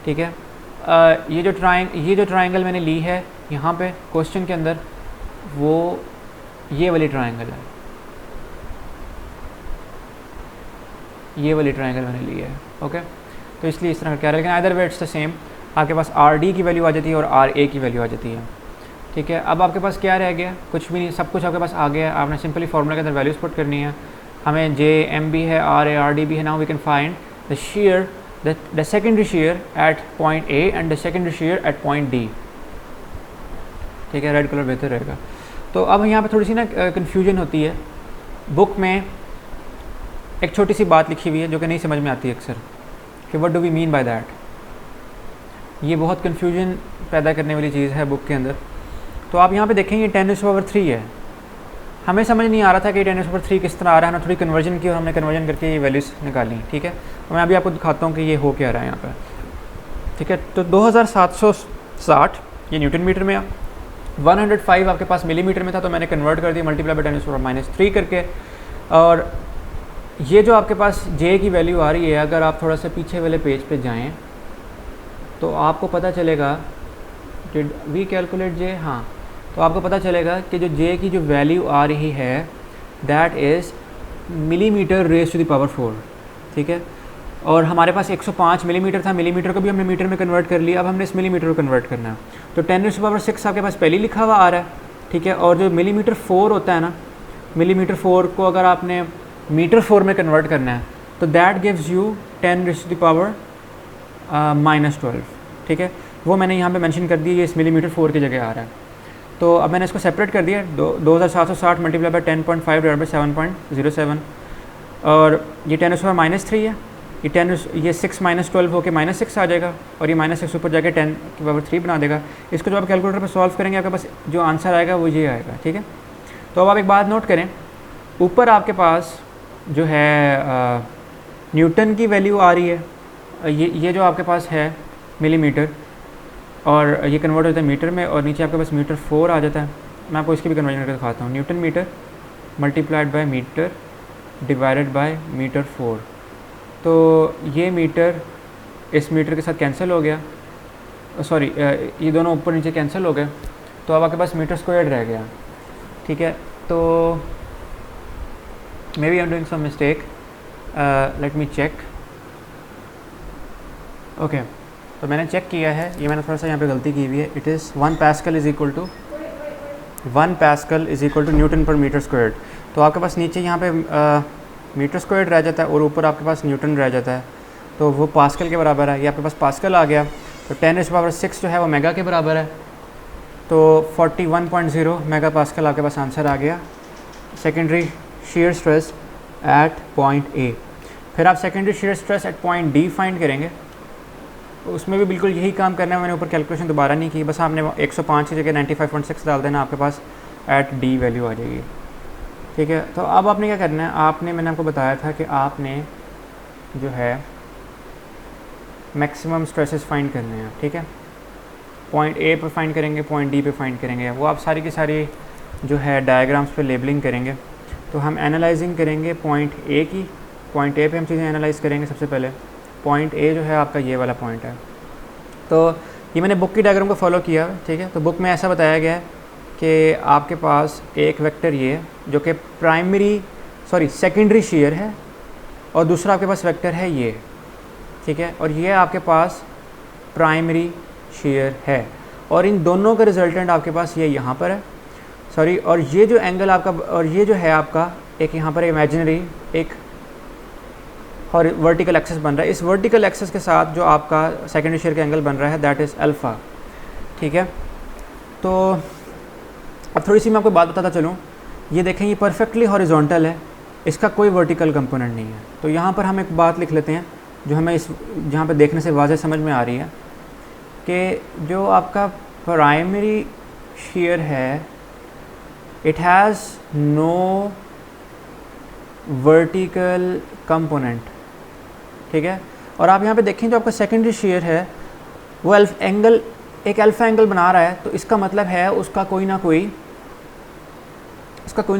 ठीक है। ये जो ट्रायंगल मैंने ली है यहाँ पे क्वेश्चन के अंदर, वो ये वाली ट्रायंगल है, ये वाली ट्रायंगल मैंने ली है, ओके। तो इसलिए इस तरह का क्या है, लेकिन either way it's the same. आपके पास आर डी की वैल्यू आ जाती है और आर ए की वैल्यू आ जाती है, ठीक है। अब आपके पास क्या रह गया, कुछ भी नहीं, सब कुछ आपके पास आ गया। आपने सिंपली फार्मूला के अंदर वैल्यूज पुट करनी है। हमें जे एम भी है, आर ए आर डी भी है। Now we can find the shear, the secondary shear at point A and the secondary shear at point D, ठीक है। रेड कलर बेहतर रहेगा। तो अब यहाँ पे थोड़ी सी ना कन्फ्यूजन होती है, बुक में एक छोटी सी बात लिखी हुई है जो कि नहीं समझ में आती है अक्सर, कि what do we mean by that. ये बहुत कन्फ्यूजन पैदा करने वाली चीज़ है बुक के अंदर। तो आप यहाँ पे देखेंगे 10⁻³ है, हमें समझ नहीं आ रहा था कि 10⁻³ किस तरह आ रहा है। हमने थोड़ी कन्वर्जन की और हमने कन्वर्जन करके ये वैल्यूज़ निकाली, ठीक है। तो मैं अभी आपको दिखाता हूँ कि ये हो क्या रहा है यहाँ पर, ठीक है। तो 2760 ये न्यूटन मीटर में, 105 आपके पास मिलीमीटर में था, तो मैंने कन्वर्ट कर दिया मल्टीप्लाई बाय 10⁻³ करके। और ये जो आपके पास जे की वैल्यू आ रही है, अगर आप थोड़ा सा पीछे वाले पेज पे जाएं तो आपको पता चलेगा, डिड वी कैलकुलेट जे, हाँ, तो आपको पता चलेगा कि जो जे की जो वैल्यू आ रही है that is millimetre raise to the power 4, ठीक है। और हमारे पास 105 मिलीमीटर था, मिलीमीटर को भी हमने मीटर में कन्वर्ट कर लिया। अब हमने इस मिलीमीटर को कन्वर्ट करना है, तो 10⁻6 आपके पास पहले लिखा हुआ आ रहा है, ठीक है। और जो मिलीमीटर 4 होता है ना, मिलीमीटर 4 को अगर आपने मीटर 4 में कन्वर्ट करना है तो दैट गिव्स यू 10⁻⁻12, ठीक है। वो मैंने यहाँ पे मेंशन कर दिया, ये इस मिलीमीटर 4 की जगह आ रहा है। तो अब मैंने इसको सेपरेट कर दिया, 2760 मल्टीप्लाई बाय 10.5 डिवाइड बाय 7.07, और ये 10⁻³ है, ये 6 - 12 होकर -6 आ जाएगा, और ये -6 ऊपर जाके 10⁻³ बना देगा। इसको जो आप कैलकुलेटर पर सॉल्व करेंगे आपके पास जो आंसर आएगा वो ये आएगा, ठीक है। तो अब आप एक बात नोट करें, ऊपर आपके पास जो है न्यूटन की वैल्यू आ रही है, ये जो आपके पास है मिलीमीटर, और ये कन्वर्ट होता है मीटर में, और नीचे आपके पास मीटर 4 आ जाता है। मैं आपको इसकी भी कन्वर्जन करके दिखाता हूँ। Newton metre multiplied by metre divided by metre 4, तो ये मीटर इस मीटर के साथ कैंसिल हो गया, सॉरी ये दोनों ऊपर नीचे कैंसिल हो गए, तो अब आपके पास मीटर स्क्वायर रह गया, ठीक है। तो maybe I am doing some mistake, let me check. Okay, तो मैंने चेक किया है, ये मैंने थोड़ा सा यहाँ पे गलती की हुई है। It is 1 pascal is equal to newton per metre squared. तो आपके पास नीचे यहाँ पे मीटर स्क्वायर्ड रह जाता है और ऊपर आपके पास न्यूटन रह जाता है, तो वो पास्कल के बराबर है। ये आपके पास पास्कल आ गया, तो 10⁻6 जो है वो मेगा के बराबर है, तो 41.0 मेगा पास्कल आपके पास आंसर आ गया, secondary shear stress at point A। फिर आप secondary shear stress at point D find करेंगे, उसमें भी बिल्कुल यही काम करना है। मैंने ऊपर कैलकुलेशन दोबारा नहीं की, बस आपने 105 की जगह 95.6 डाल देना, आपके पास at D वैल्यू आ जाएगी, ठीक है। तो अब आपने क्या करना है, मैंने आपको बताया था कि आपने जो है मैक्सिमम स्ट्रेसेस फाइंड करने हैं, ठीक है। पॉइंट ए पे फाइंड करेंगे, पॉइंट डी पे फाइंड करेंगे, वो आप सारी की सारी जो है डायग्राम्स पे लेबलिंग करेंगे। तो हम एनालाइजिंग करेंगे पॉइंट ए की, पॉइंट ए पे हम चीज़ें एनालाइज़ करेंगे। सबसे पहले पॉइंट ए जो है आपका ये वाला पॉइंट है। तो ये मैंने बुक की डायग्राम को फॉलो किया, ठीक है। तो बुक में ऐसा बताया गया है कि आपके पास एक वेक्टर ये है जो कि सेकेंडरी शेयर है, और दूसरा आपके पास वेक्टर है ये, ठीक है। और ये आपके पास प्राइमरी शेयर है, और इन दोनों का रिजल्टेंट आपके पास ये यहाँ पर है, सॉरी। और ये जो एंगल आपका, और ये जो है आपका एक यहाँ पर इमेजिनरी एक और वर्टिकल एक्सेस बन रहा है। इस वर्टिकल एक्सेस के साथ जो आपका सेकेंडरी शेयर का एंगल बन रहा है दैट इज़ अल्फ़ा, ठीक है। तो अब थोड़ी सी मैं आपको बात बताता चलूँ। ये देखें, ये परफेक्टली हॉरिजॉन्टल है, इसका कोई वर्टिकल कंपोनेंट नहीं है। तो यहाँ पर हम एक बात लिख लेते हैं जो हमें इस जहाँ पर देखने से वाज़ेह समझ में आ रही है कि जो आपका प्राइमरी शेयर है it has no vertical component, ठीक है। और आप यहाँ पे देखें जो आपका सेकेंडरी शेयर है वो एक अल्फ़ा एंगल बना रहा है, तो इसका मतलब है उसका कोई ना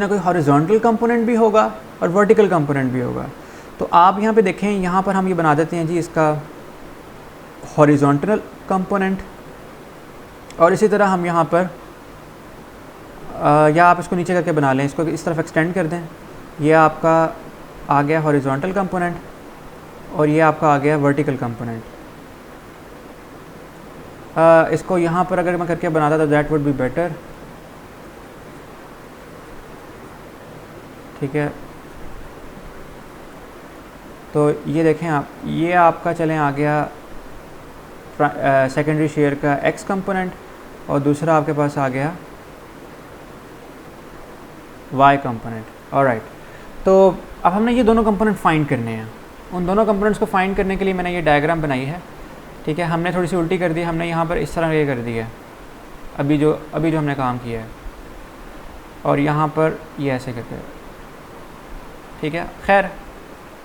कोई हॉरिजॉन्टल कंपोनेंट भी होगा और वर्टिकल कंपोनेंट भी होगा। तो आप यहाँ पे देखें, यहाँ पर हम ये बना देते हैं जी इसका हॉरिजॉन्टल कंपोनेंट, और इसी तरह हम यहाँ पर या आप इसको नीचे करके बना लें, इसको इस तरफ एक्सटेंड कर दें। ये आपका आ गया हॉरिजॉन्टल कंपोनेंट और ये आपका आ गया वर्टिकल कंपोनेंट। इसको यहाँ पर अगर मैं करके बनाता तो दैट वुड बी बेटर, ठीक है। तो ये देखें आप, ये आपका चलें आ गया सेकेंडरी शेयर का एक्स कंपोनेंट, और दूसरा आपके पास आ गया वाई कंपोनेंट। ऑलराइट, तो अब हमने ये दोनों कंपोनेंट फाइंड करने हैं। उन दोनों कंपोनेंट्स को फाइंड करने के लिए मैंने ये डायग्राम बनाई है, ठीक है। हमने थोड़ी सी उल्टी कर दी, हमने यहाँ पर इस तरह ये कर दिया है अभी जो हमने काम किया है, और यहाँ पर ये ऐसे करके, ठीक है। खैर,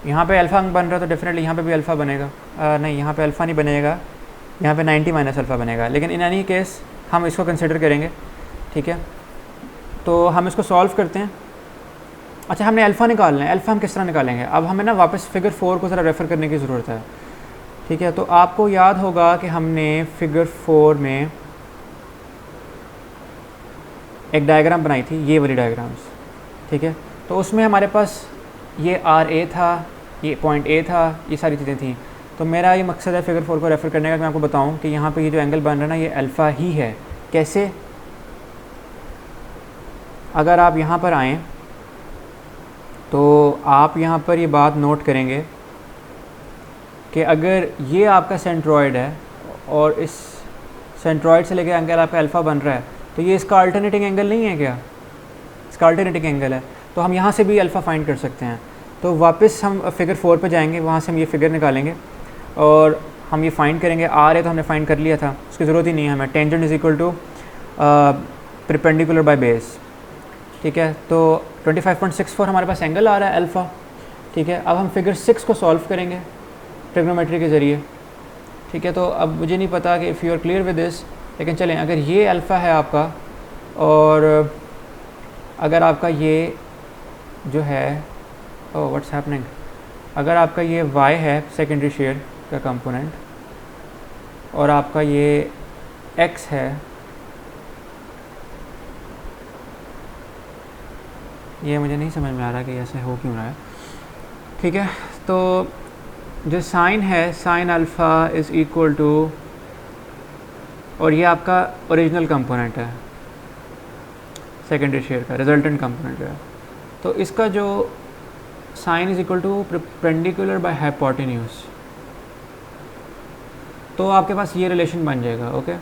यहाँ पे अल्फ़ा बन रहा है तो डेफिनेटली यहाँ पे भी अल्फ़ा बनेगा। नहीं, यहाँ पे अल्फ़ा नहीं बनेगा, यहाँ पे 90 माइनस अल्फ़ा बनेगा, लेकिन इन एनी केस हम इसको कंसिडर करेंगे, ठीक है। तो हम इसको सॉल्व करते हैं। अच्छा, हमने अल्फ़ा निकालना है। अल्फ़ा हम किस तरह निकालेंगे? अब हमें ना वापस फिगर 4 को ज़रा रेफ़र करने की ज़रूरत है, ठीक है। तो आपको याद होगा कि हमने फिगर 4 में एक डायग्राम बनाई थी, ये वाली डायग्राम्स, ठीक है। तो उसमें हमारे पास ये आर ए था, ये पॉइंट ए था, ये सारी चीज़ें थी। तो मेरा ये मकसद है फिगर 4 को रेफ़र करने का, मैं आपको बताऊं कि यहाँ पे ये जो एंगल बन रहा है ना, ये अल्फ़ा ही है। कैसे? अगर आप यहाँ पर आएँ तो आप यहाँ पर ये बात नोट करेंगे कि अगर ये आपका सेंट्रॉयड है और इस सेंट्रॉयड से लेकर एंगल आपका अल्फ़ा बन रहा है, तो ये इसका अल्टरनेटिंग एंगल नहीं है क्या? इसका अल्टरनेटिंग एंगल है। तो हम यहाँ से भी अल्फ़ा फाइंड कर सकते हैं। तो वापस हम फिगर 4 पे जाएंगे, वहाँ से हम ये फिगर निकालेंगे और हम ये फाइंड करेंगे। आर है तो हमने फाइंड कर लिया था, उसकी ज़रूरत ही नहीं है हमें। Tangent is equal to perpendicular by base, ठीक है। तो 25.64 हमारे पास एंगल आ रहा है अल्फ़ा, ठीक है। अब हम फिगर 6 को सॉल्व करेंगे ट्रिग्नोमेट्री के ज़रिए, ठीक है। तो अब मुझे नहीं पता कि if you are clear with this, लेकिन चलें, अगर ये अल्फ़ा है आपका और अगर आपका ये जो है, ओह व्हाट्स हैपनिंग, अगर आपका ये y है सेकेंडरी शेयर का कंपोनेंट और आपका ये x है, ये मुझे नहीं समझ में आ रहा कि ऐसे हो क्यों रहा है, ठीक है। तो जो साइन है, sine alpha is equal to, और ये आपका ओरिजिनल कंपोनेंट है सेकेंडरी शेयर का, रिजल्टेंट कंपोनेंट है। तो इसका जो sine is equal to perpendicular by hypotenuse, तो आपके पास ये रिलेशन बन जाएगा, ओके।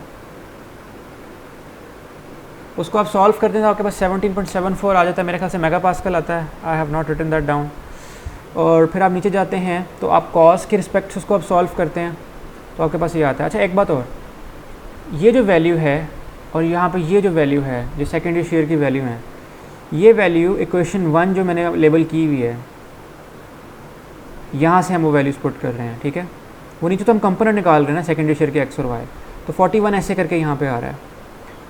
उसको आप सॉल्व करते हैं तो आपके पास 17.74 आ जाता है, मेरे ख्याल से मेगा पास्कल आता है। I have not written that down. और फिर आप नीचे जाते हैं तो आप कॉस के रिस्पेक्ट से उसको आप सॉल्व करते हैं तो आपके पास ये आता है। अच्छा, एक बात और, ये जो वैल्यू है और यहाँ पे ये जो वैल्यू है, जो सेकेंडरी शेयर की वैल्यू है, ये वैल्यू इक्वेशन 1 जो मैंने लेबल की हुई है, यहाँ से हम वो वैल्यूज़ पुट कर रहे हैं, ठीक है। वो नीचे तो हम कंपोनेंट निकाल रहे हैं ना सेकेंडरी शेयर के एक्स और वाई, तो 41 ऐसे करके यहाँ पे आ रहा है।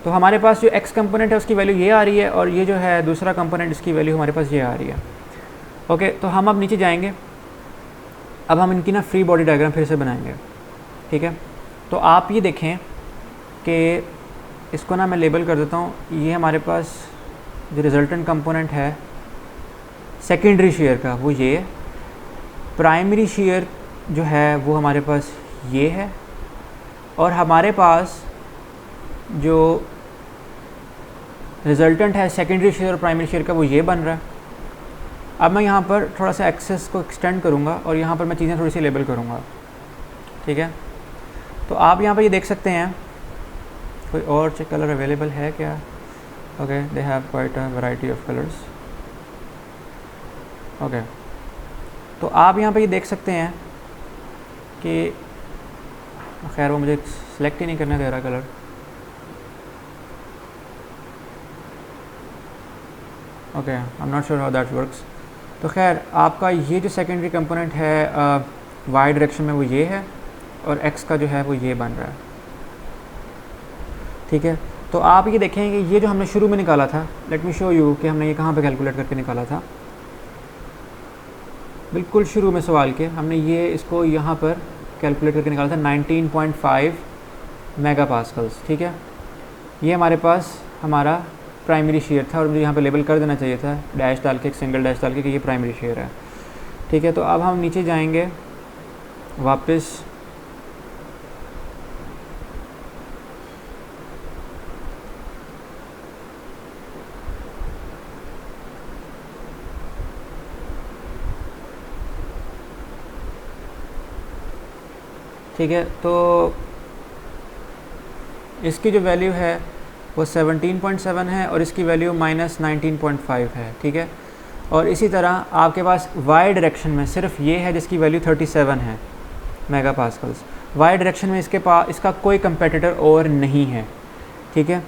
तो हमारे पास जो एक्स कंपोनेंट है उसकी वैल्यू ये आ रही है, और ये जो है दूसरा कंपोनेंट इसकी वैल्यू हमारे पास ये आ रही है। ओके, तो हम अब नीचे जाएंगे, अब हम इनकी ना फ्री बॉडी डायग्राम फिर से बनाएंगे, ठीक है। तो आप ये देखें कि इसको ना मैं लेबल कर देता हूँ, ये हमारे पास जो रिजल्टेंट कंपोनेंट है सेकेंडरी शेयर का वो ये, प्राइमरी शेयर जो है वो हमारे पास ये है, और हमारे पास जो रिजल्टेंट है सेकेंडरी शेयर और प्राइमरी शेयर का वो ये बन रहा है। अब मैं यहाँ पर थोड़ा सा एक्सेस को एक्सटेंड करूँगा और यहाँ पर मैं चीज़ें थोड़ी सी लेबल करूँगा, ठीक है। तो आप यहाँ पर ये देख सकते हैं, कोई और चेक कलर अवेलेबल है क्या? Okay, they have quite a variety of colours. Okay, तो आप यहाँ पे ये देख सकते हैं कि खैर वो मुझे सेलेक्ट ही नहीं करने दे रहा colour. Okay, I am not sure how that works. तो खैर आपका ये जो सेकेंडरी कंपोनेंट है वाई डायरेक्शन में वो ये है, और एक्स का जो है वो ये बन रहा है, ठीक है। तो आप ये देखेंगे ये जो हमने शुरू में निकाला था, लेट मी शो यू कि हमने ये कहाँ पे कैलकुलेट करके निकाला था। बिल्कुल शुरू में सवाल के हमने ये इसको यहाँ पर कैलकुलेट करके निकाला था 19.5 मेगा पास्कल्स, ठीक है। ये हमारे पास हमारा प्राइमरी शेयर था, और मुझे यहाँ पे लेबल कर देना चाहिए था डैश डाल के, एक सिंगल डैश डाल के कि ये प्राइमरी शेयर है, ठीक है। तो अब हम नीचे जाएंगे वापस, ठीक है। तो इसकी जो वैल्यू है वो 17.7 है, और इसकी वैल्यू -19.5 है, ठीक है। और इसी तरह आपके पास वाई डायरेक्शन में सिर्फ ये है जिसकी वैल्यू 37 है मेगा पास्कल्स। वाई डायरेक्शन में इसका कोई कंपेटिटर और नहीं है, ठीक है।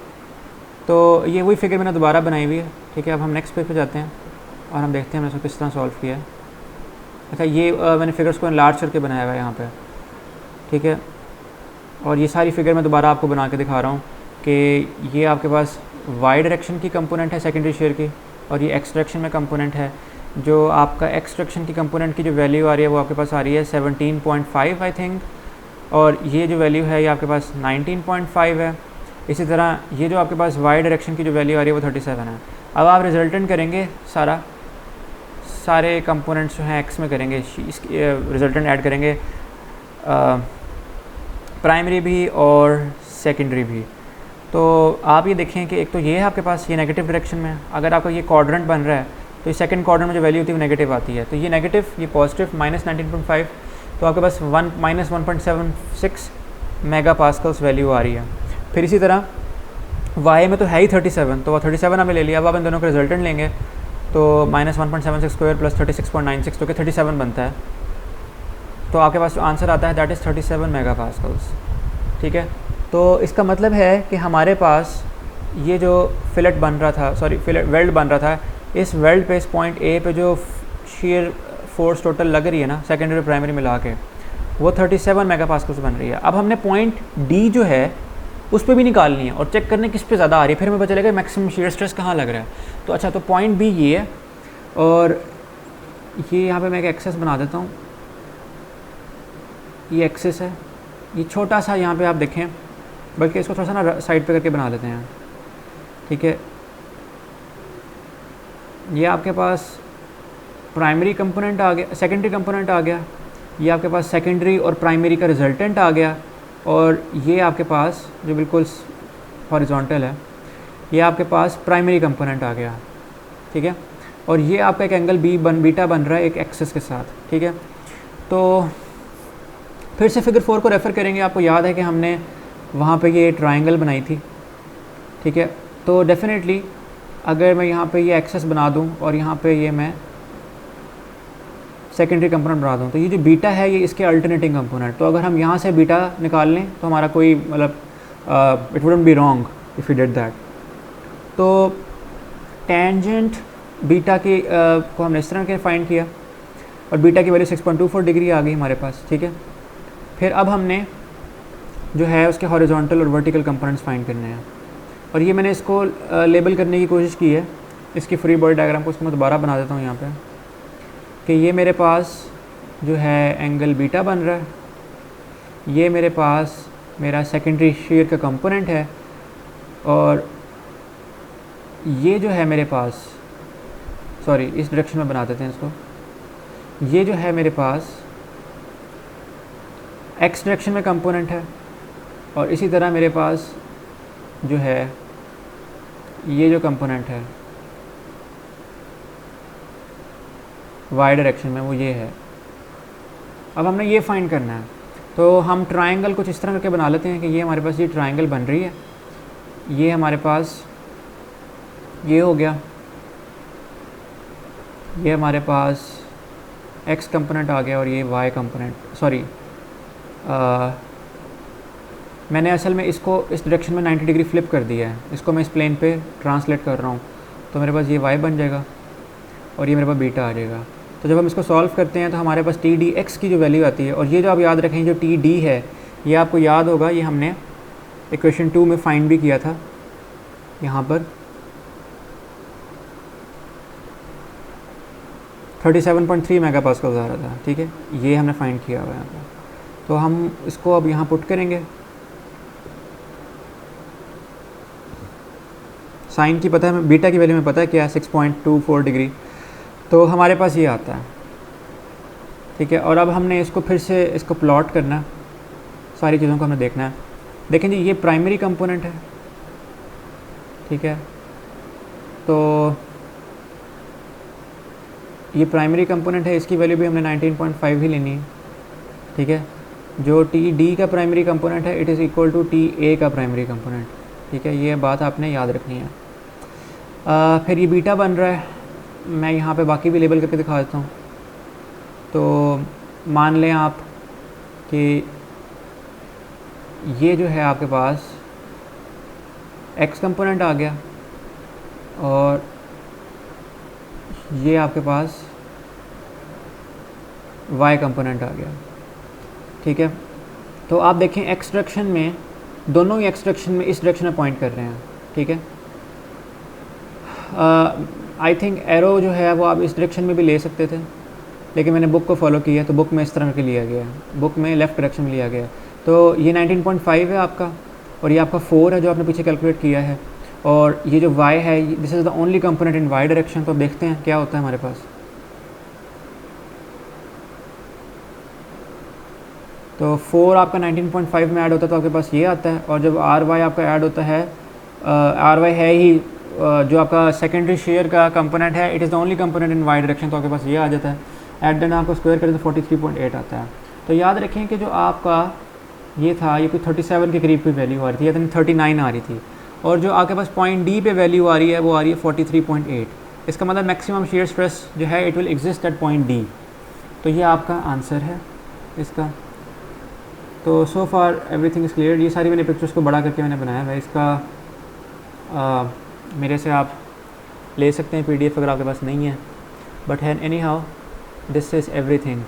तो ये वही फिगर मैंने दोबारा बनाई हुई है, ठीक है। अब हम नेक्स्ट पेज पे जाते हैं और हम देखते हैं हमने इसको किस तरह सॉल्व किया है। अच्छा, ये मैंने फिगर्स को एनलार्ज करके बनाया हुआ है यहाँ पे, ठीक है। और ये सारी फिगर मैं दोबारा आपको बना के दिखा रहा हूँ कि ये आपके पास वाई डायरेक्शन की कंपोनेंट है सेकेंडरी शेयर की, और ये एक्स डायरेक्शन में कंपोनेंट है। जो आपका एक्स डायरेक्शन की कंपोनेंट की जो वैल्यू आ रही है वो आपके पास आ रही है 17.5 आई थिंक, और ये जो वैल्यू है ये आपके पास 19.5 है। इसी तरह ये जो आपके पास वाई डायरेक्शन की जो वैल्यू आ रही है वो 37 है। अब आप रिजल्टेंट करेंगे, सारे कंपोनेंट्स जो हैं एक्स में करेंगे, रिजल्टेंट ऐड करेंगे, प्राइमरी भी और सेकेंडरी भी। तो आप ये देखें कि एक तो ये है आपके पास ये नेगेटिव डायरेक्शन में, अगर आपका ये क्वाड्रेंट बन रहा है तो ये सेकंड क्वाड्रेंट में जो वैल्यू होती है वो नेगेटिव आती है, तो ये नेगेटिव, ये पॉजिटिव -19.5, तो आपके पास -1.76 मेगा पास्कल्स वैल्यू आ रही है। फिर इसी तरह वाई में तो है ही 37, तो 37 हमें ले लिया। अब आप इन दोनों का रिजल्टेंट लेंगे तो -1.76 स्क्वायर प्लस 36.96 तो कि 37 बनता है। तो आपके पास जो आंसर आता है दैट इज़ 37 मेगा पास्कल्स, ठीक है। तो इसका मतलब है कि हमारे पास ये जो फिलेट बन रहा था, वेल्ड बन रहा था, इस वेल्ड पे इस पॉइंट ए पे जो शेयर फोर्स टोटल लग रही है ना सेकेंडरी प्राइमरी मिला के, वो 37 मेगा पास्कल्स बन रही है। अब हमने पॉइंट डी जो है उस पर भी निकालनी है और चेक करने किस पे ज़्यादा आ रही है, फिर हमें पता चलेगा मैक्सिमम शेयर स्ट्रेस कहाँ लग रहा है। तो अच्छा, तो पॉइंट बी ये है, और ये यहाँ पे मैं एक एक्सेस बना देता हूँ, ये एक्सेस है, ये छोटा सा यहाँ पे आप देखें, बल्कि इसको थोड़ा सा ना साइड पे करके बना देते हैं, ठीक है। ये आपके पास प्राइमरी कंपोनेंट आ गया, सेकेंडरी कंपोनेंट आ गया, ये आपके पास सेकेंडरी और प्राइमरी का रिजल्टेंट आ गया, और ये आपके पास जो बिल्कुल हॉरिजॉन्टल है ये आपके पास प्राइमरी कंपोनेंट आ गया, ठीक है। और ये आपका एक एंगल बीटा बन रहा है एक एक्सिस के साथ, ठीक है। तो फिर से फिगर 4 को रेफ़र करेंगे, आपको याद है कि हमने वहाँ पे ये ट्रायंगल बनाई थी, ठीक है। तो डेफिनेटली अगर मैं यहाँ पे ये एक्सेस बना दूँ और यहाँ पे ये मैं सेकेंडरी कंपोनेंट बना दूँ, तो ये जो बीटा है ये इसके अल्टरनेटिंग कंपोनेंट, तो अगर हम यहाँ से बीटा निकाल लें तो हमारा कोई मतलब it wouldn't be wrong if you did that. तो टेंजेंट बीटा की को हमने इस तरह के फाइंड किया, और बीटा की वैल्यू 6.24 डिग्री आ गई हमारे पास, ठीक है। फिर अब हमने जो है उसके हॉरिजॉन्टल और वर्टिकल कंपोनेंट्स फाइंड करने हैं, और ये मैंने इसको लेबल करने की कोशिश की है, इसकी फ्री बॉडी डायग्राम को इसको मैं दोबारा बना देता हूँ यहाँ पे, कि ये मेरे पास जो है एंगल बीटा बन रहा है, ये मेरे पास मेरा सेकेंडरी शीयर का कंपोनेंट है, और ये जो है मेरे पास, सॉरी इस डायरेक्शन में बना देते हैं इसको, ये जो है मेरे पास एक्स डायरेक्शन में कंपोनेंट है, और इसी तरह मेरे पास जो है ये जो कंपोनेंट है वाई डायरेक्शन में, वो ये है। अब हमने ये फाइंड करना है, तो हम ट्रायंगल कुछ इस तरह करके बना लेते हैं कि ये हमारे पास ये ट्रायंगल बन रही है, ये हमारे पास ये हो गया, ये हमारे पास एक्स कंपोनेंट आ गया, और ये वाई कंपोनेंट, सॉरी मैंने असल में इसको इस डायरेक्शन में 90 डिग्री फ्लिप कर दिया है, इसको मैं इस प्लेन पे ट्रांसलेट कर रहा हूँ, तो मेरे पास ये वाई बन जाएगा और ये मेरे पास बीटा आ जाएगा। तो जब हम इसको सॉल्व करते हैं तो हमारे पास टी डी एक्स की जो वैल्यू आती है, और ये जो आप याद रखें जो टी डी है, ये आपको याद होगा, ये हमने इक्वेशन 2 में फाइंड भी किया था, यहाँ पर 37.3 मेगापास्कल बता रहा था, ठीक है, ये हमने फाइंड किया हुआ है यहाँ पर। तो हम इसको अब यहाँ पुट करेंगे, साइन की पता है, बीटा की वैल्यू में पता है क्या है, 6.24 डिग्री, तो हमारे पास ये आता है, ठीक है। और अब हमने इसको फिर से इसको प्लॉट करना, सारी चीज़ों को हमें देखना है। देखें जी, ये प्राइमरी कंपोनेंट है, ठीक है, तो ये प्राइमरी कंपोनेंट है, इसकी वैल्यू भी हमने 19.5 ही लेनी है, ठीक है। जो टी डी का प्राइमरी कंपोनेंट है, it is equal to T A का प्राइमरी कंपोनेंट, ठीक है, ये बात आपने याद रखनी है। फिर ये बीटा बन रहा है, मैं यहाँ पे बाकी भी लेबल करके दिखा देता हूँ। तो मान लें आप कि ये जो है आपके पास एक्स कंपोनेंट आ गया, और ये आपके पास वाई कंपोनेंट आ गया, ठीक है। तो आप देखें एक्स डायरेक्शन में, दोनों ही एक्स डायरेक्शन में इस डायरेक्शन में पॉइंट कर रहे हैं, ठीक है। आई थिंक एरो जो है वो आप इस डायरेक्शन में भी ले सकते थे, लेकिन मैंने बुक को फॉलो किया है, तो बुक में इस तरह के लिया गया है, बुक में लेफ़्ट डायरेक्शन में लिया गया है। तो ये 19.5 है आपका, और ये आपका 4 है जो आपने पीछे कैलकुलेट किया है, और ये जो y है, this is the only component in y direction. तो देखते हैं क्या होता है हमारे पास। तो 4 आपका 19.5 में ऐड होता है, तो आपके पास ये आता है, और जब ry आपका ऐड होता है, ry है ही जो आपका सेकेंडरी शेयर का कंपोनेंट है, it is the only component in y direction, तो आपके पास ये आ जाता है। एट देन आपको स्क्वायर करें तो 43.8 आता है। तो याद रखें कि जो आपका ये था, ये कोई 37 के करीब की वैल्यू आ रही थी, या तो 39 आ रही थी, और जो आपके पास पॉइंट डी पे वैल्यू आ रही है वो आ रही है 43.8। इसका मतलब मैक्सिमम शेयर स्ट्रेस जो है it will exist at point D. तो ये आपका आंसर है इसका। तो सो फार एवरीथिंग इज़ क्लियर। ये सारी मैंने पिक्चर्स को बड़ा करके मैंने बनाया है, इसका मेरे से आप ले सकते हैं PDF अगर आपके पास नहीं है, but any how this is everything.